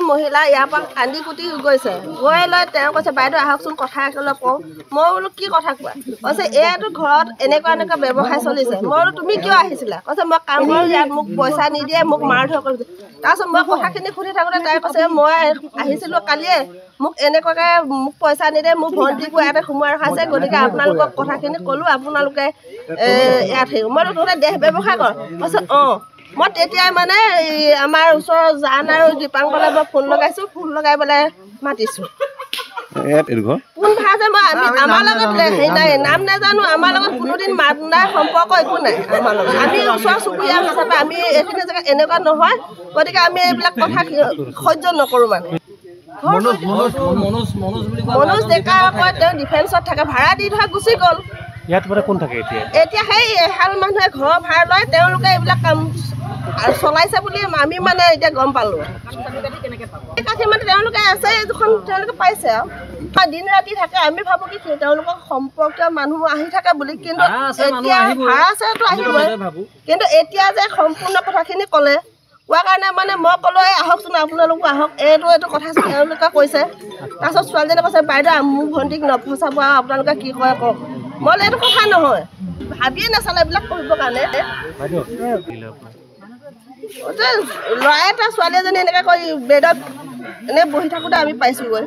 মহিলা ইয়াৰ পৰা কান্দি কুটি গৈছে গৈ লৈ তেওঁ কৈছে বাইদেউ আহকচোন কথা অলপ কওঁ মই বোলো কি কথা কোৱা কৈছে এইটো ঘৰত এনেকুৱা ব্যৱসায় চলিছে মই বোলো তুমি কিয় আহিছিলা কৈছে মই কাম কৰোঁ ইয়াত মোক পইচা নিদিয়ে মোক মাৰ ধৰ কৰিছে তাৰপিছত মই কথাখিনি সুধি থাকোঁতে তাই কৈছে মই আহিছিলোঁ কালিয়ে মোক এনেকুৱাকৈ মোক পইচা নিদিয়ে মোক ভণ্টিকো ইয়াতে সোমোৱাই ৰখাইছে গতিকে আপোনালোকক কথাখিনি ক'লোঁ আপোনালোকে ইয়াত হেৰি মই তহঁতে দেহ ব্যৱসায় কৰ কৈছে অঁ মই তেতিয়াই মানে আমাৰ ওচৰৰ জান আৰু দীপাংকলৈ মই ফোন লগাইছোঁ ফোন লগাই পেলাই মাতিছোঁ কোন ভাষা মই আমাৰ লগত হেৰি নাই নাম নাজানো আমাৰ লগত কোনোদিন মাত নাই সম্পৰ্ক একো নাই আমাৰ লগত আমি ওচৰ চুবুৰীয়া হিচাপে আমি এইখিনি জেগা এনেকুৱা নহয় গতিকে আমি এইবিলাক কথা সহ্য নকৰোঁ মানে মনোজ ডেকা কয় তেওঁ ডিফেন্সত থাকে ভাড়া দি থোৱা গুচি গ'ল এতিয়া সেই এহাল মানুহে ঘৰৰ ভাড়া লয় তেওঁলোকে এইবিলাক কাম চলাইছে বুলি আমি মানে এতিয়া গম পালোঁ কাঠি মানে তেওঁলোকে আছে দুখন তেওঁলোকে পাইছে আৰু দিন ৰাতি থাকে আমি ভাবোঁ কি তেওঁলোকৰ সম্পৰ্কীয় মানুহ আহি থাকে বুলি কিন্তু এতিয়া ভাড়া আছেতো আহিবই কিন্তু এতিয়া যে সম্পূৰ্ণ কথাখিনি ক'লে কোৱাৰ কাৰণে মানে মই ক'লোঁ এই আহকচোন আপোনালোকো আহক এইটো কথা তেওঁলোকে কৈছে তাৰপিছত ছোৱালীজনীয়ে কৈছে বাইদেউ মোৰ ভণ্টিক নফচাব আৰু আপোনালোকে কি কয় কওক মই এইটো কথা নহয় ভাবিয়ে নাচালে এইবিলাক কৰিবৰ কাৰণে ল'ৰা এটা ছোৱালী এজনী এনেকৈ কৈ বেডত এনেই বহি থাকোঁতে আমি পাইছোঁগৈ